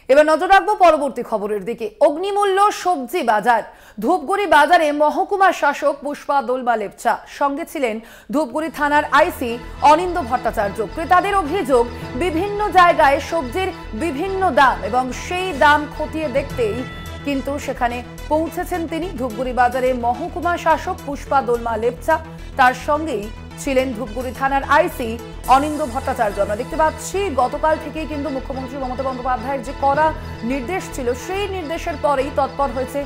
এবার নজর রাখবো পরবর্তী খবরের দিকে। অগ্নিমূল্য সবজি বাজার। ধূপগুড়ি বাজারে মহকুমা শাসক পুষ্পা দোলমা লেপচা, সঙ্গে ছিলেন ধূপগুড়ি থানার আইসি অনিন্দ ভট্টাচার্য। ক্রেতাদের অভিযোগ, বিভিন্ন জায়গায় সবজির বিভিন্ন দাম এবং সেই দাম খতিয়ে দেখতেই কিন্তু সেখানে পৌঁছেছেন তিনি। ধূপগুড়ি বাজারে মহকুমা শাসক পুষ্পা দোলমা লেপচা, তার সঙ্গেই ছিলেন ধূপগুড়ি থানার আইসি অনিন্দ ভট্টাচার্য। আমরা দেখতে পাচ্ছি গতকাল থেকেই কিন্তু মুখ্যমন্ত্রী মমতা বন্দ্যোপাধ্যায়ের যে কড়া নির্দেশ ছিল, সেই নির্দেশের পরেই তৎপর হয়েছে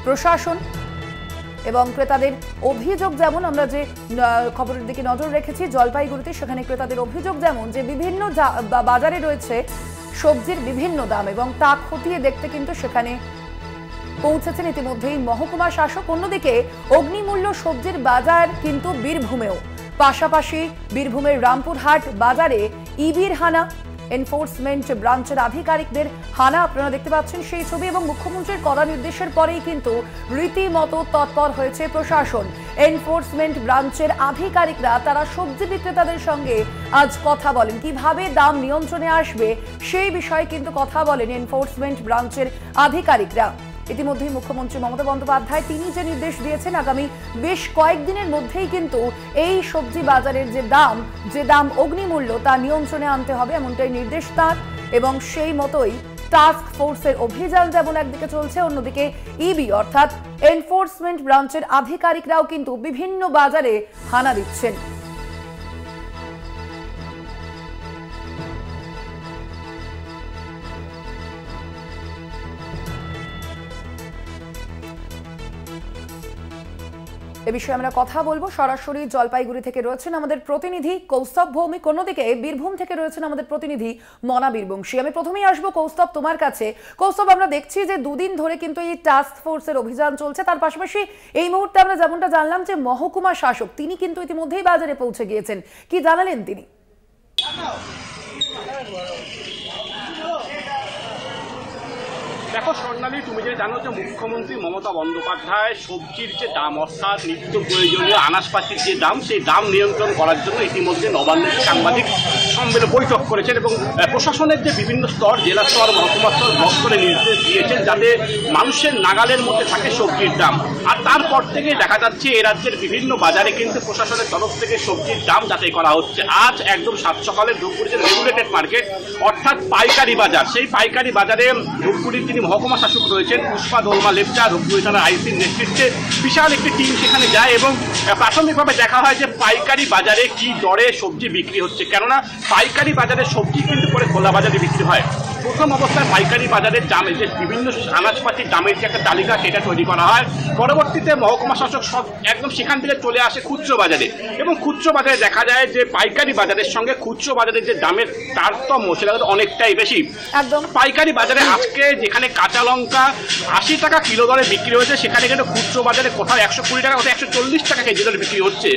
প্রশাসন এবং ক্রেতাদের অভিযোগ। যেমন আমরা যে খবরের দিকে নজর রেখেছি জলপাইগুড়িতে, সেখানে ক্রেতাদের অভিযোগ যেমন যে বিভিন্ন বাজারে রয়েছে সবজির বিভিন্ন দাম এবং তা খতিয়ে দেখতে কিন্তু সেখানে পৌঁছেছেন ইতিমধ্যেই মহকুমা শাসক। অন্যদিকে অগ্নিমূল্য সবজির বাজার কিন্তু বীরভূমেও, পাশাপাশি বীরভূমের রামপুরহাট বাজারে ইবির হানা, এনফোর্সমেন্ট ব্রাঞ্চের আধিকারিকদের হানা আপনারা দেখতে পাচ্ছেন সেই ছবি। এবং মুখ্যমন্ত্রীর কড়া নির্দেশের পরেই কিন্তু রীতিমতো তৎপর হয়েছে প্রশাসন। এনফোর্সমেন্ট ব্রাঞ্চের আধিকারিকরা তারা সবজি বিক্রেতাদের সঙ্গে আজ কথা বলেন, কিভাবে দাম নিয়ন্ত্রণে আসবে সেই বিষয়ে কিন্তু কথা বলেন এনফোর্সমেন্ট ব্রাঞ্চের আধিকারিকরা। ইতিমধ্যেই মুখ্যমন্ত্রী মমতা বন্দ্যোপাধ্যায় তিনি যে নির্দেশ দিয়েছেন, আগামী বেশ কয়েকদিনের মধ্যেই কিন্তু এই সবজি বাজারের যে দাম অগ্নিমূল্য তা নিয়ন্ত্রণে আনতে হবে, এমনটাই নির্দেশ তার। এবং সেই মতোই টাস্ক ফোর্সের অভিযান যেমন একদিকে চলছে, অন্যদিকে ইবি অর্থাৎ এনফোর্সমেন্ট ব্রাঞ্চের আধিকারিকরাও কিন্তু বিভিন্ন বাজারে হানা দিচ্ছেন। এ বিষয়ে আমরা কথা বলবো। সরাসরি জলপাইগুড়ি থেকে রয়েছেন আমাদের প্রতিনিধি কৌস্তব ভৌমিক, অন্যদিকে বীরভূম থেকে রয়েছেন আমাদের প্রতিনিধি মনা বীরবংশী। আমি প্রথমেই আসবো কৌস্তব তোমার কাছে। কৌস্তব, আমরা দেখছি যে দুদিন ধরে কিন্তু এই টাস্ক ফোর্সের অভিযান চলছে, তার পাশাপাশি এই মুহূর্তে আমরা যেমনটা জানলাম যে মহকুমা শাসক তিনি কিন্তু ইতিমধ্যেই বাজারে পৌঁছে গিয়েছেন, কি জানালেন তিনি? দেখো স্বর্ণালী, তুমি যে জানো যে মুখ্যমন্ত্রী মমতা বন্দ্যোপাধ্যায় সবজির যে দাম অর্থাৎ নিত্য প্রয়োজনীয় আনাজপাতির যে দাম, সেই দাম নিয়ন্ত্রণ করার জন্য ইতিমধ্যে নবান্নের সাংবাদিক সম্মেলন বৈঠক করেছেন এবং প্রশাসনের যে বিভিন্ন স্তর, জেলা স্তর, মহকুমা স্তর, ব্লক স্তরে নির্দেশ দিয়েছেন যাতে মানুষের নাগালের মধ্যে থাকে সবজির দাম। আর তারপর থেকে দেখা যাচ্ছে এ রাজ্যের বিভিন্ন বাজারে কিন্তু প্রশাসনের তরফ থেকে সবজির দাম যাচাই করা হচ্ছে। আজ একদম সাত সকালে ধূপগুড়ি যে রেগুলেটেড মার্কেট অর্থাৎ পাইকারি বাজার, সেই পাইকারি বাজারে ধূপগুড়ির যিনি মহকুমা শাসক রয়েছেন পুষ্পা দোলমা লেপচা, ধূপগুড়ি থানার আইসির নেতৃত্বে বিশাল একটি টিম সেখানে যায় এবং প্রাথমিকভাবে দেখা হয় যে পাইকারি বাজারে কি দরে সবজি বিক্রি হচ্ছে। কেননা পাইকারি বাজারে সবজি কিন্তু পরে খোলা বাজারে বিক্রি হয়। প্রথম অবস্থায় পাইকারি বাজারের দামে যে বিভিন্ন আনাজপাতির দামের যে একটা তালিকা সেটা তৈরি করা হয়। পরবর্তীতে মহকুমা শাসক সব একদম সেখান থেকে চলে আসে খুচরো বাজারে এবং খুচরো বাজারে দেখা যায় যে পাইকারি বাজারের সঙ্গে খুচরো বাজারের যে দামের তারতম্য সেটা অনেকটাই বেশি। একদম পাইকারি বাজারে আজকে যেখানে কাঁচা লঙ্কা 80 টাকা কিলো দরে বিক্রি হয়েছে, সেখানে কিন্তু খুচরো বাজারে কোথাও 120 টাকা, কোথাও 140 টাকা কেজি দরে বিক্রি হচ্ছে।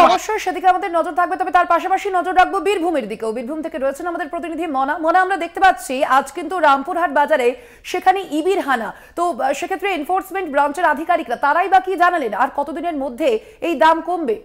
অবশ্যই সেদিকে আমাদের নজর থাকবে, তবে তার পাশাপাশি নজর রাখবো বীরভূমের দিকেও। বীরভূম থেকে রয়েছেন আমাদের প্রতিনিধি মনা। আমরা দেখতে পাচ্ছি আজ কিন্তু রামপুরহাট বাজারে সেখানে ইবির হানা, তো সেক্ষেত্রে এনফোর্সমেন্ট ব্রাঞ্চের আধিকারিকরা তারাই বা কি জানালেন, আর কতদিনের মধ্যে এই দাম কমবে?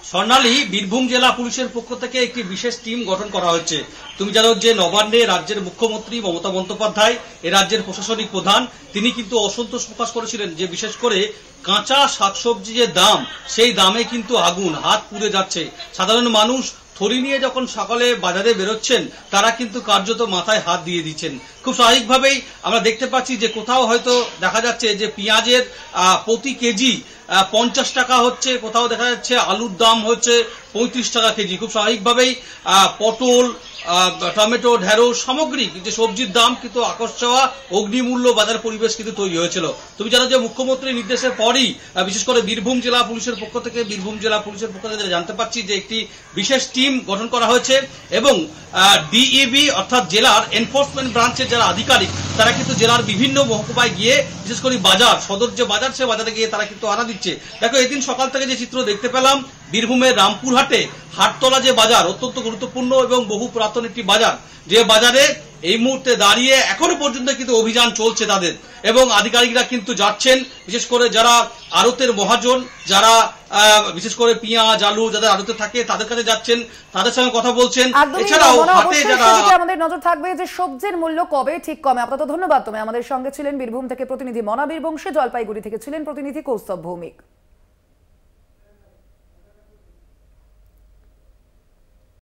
স্বর্ণালী, বীরভূম জেলা পুলিশের পক্ষ থেকে একটি বিশেষ টিম গঠন করা হয়েছে। তুমি জানো যে নবান্নে রাজ্যের মুখ্যমন্ত্রী মমতা বন্দ্যোপাধ্যায়, এ রাজ্যের প্রশাসনিক প্রধান, তিনি কিন্তু অসন্তোষ প্রকাশ করেছিলেন যে বিশেষ করে কাঁচা শাকসবজি যে দাম, সেই দামে কিন্তু আগুন, হাত পুড়ে যাচ্ছে। সাধারণ মানুষ থলি নিয়ে যখন সকালে বাজারে বেরোচ্ছেন, তারা কিন্তু কার্যত মাথায় হাত দিয়ে দিচ্ছেন। খুব স্বাভাবিকভাবেই আমরা দেখতে পাচ্ছি যে কোথাও হয়তো দেখা যাচ্ছে যে পেঁয়াজের প্রতি কেজি 50 টাকা হচ্ছে, কোথাও দেখা যাচ্ছে আলুর দাম হচ্ছে 35 টাকা কেজি। খুব স্বাভাবিকভাবেই পটল, টমেটো, ঢেঁড়স, সামগ্রিক যে সবজির দাম কিন্তু আকর্ষ হওয়া অগ্নিমূল্য বাজার পরিবেশ কিন্তু তৈরি হয়েছিল। তুমি জানো যে মুখ্যমন্ত্রীর নির্দেশের পরই বিশেষ করে বীরভূম জেলা পুলিশের পক্ষ থেকে জানতে পারছি যে একটি বিশেষ টিম গঠন করা হয়েছে এবং ডিইবি অর্থাৎ জেলার এনফোর্সমেন্ট ব্রাঞ্চের যারা আধিকারিক, তারা কিন্তু জেলার বিভিন্ন মহকুমায় গিয়ে বিশেষ করে বাজার, সদর যে বাজার, সে বাজারে গিয়ে তারা কিন্তু আনা দিচ্ছে। দেখো, এদিন সকাল থেকে যে চিত্র দেখতে পেলাম, বীরভূমের রামপুরহাটে হাটতলা যে বাজার, অত্যন্ত গুরুত্বপূর্ণ এবং বহু পুরাতন একটি বাজার, যে বাজারে এই মুহূর্তে দাঁড়িয়ে এখনো পর্যন্ত কিন্তু অভিযান চলছে তাদের, এবং আধিকারিকরা কিন্তু যাচ্ছেন, বিশেষ করে যারা আড়তের মহাজন, যারা বিশেষ করে পেঁয়াজ আলু যাদের আড়তে থাকে তাদের কাছে যাচ্ছেন, তাদের সঙ্গে কথা বলছেন। এছাড়াও হাতে যারা আমাদের নজর থাকবে যে সবজির মূল্য কবে ঠিক কমে। আপাতত ধন্যবাদ। তুমি আমাদের সঙ্গে ছিলেন বীরভূম থেকে প্রতিনিধি মনা বীরবংশী, জলপাইগুড়ি থেকে ছিলেন প্রতিনিধি কৌস্তব ভৌমিক।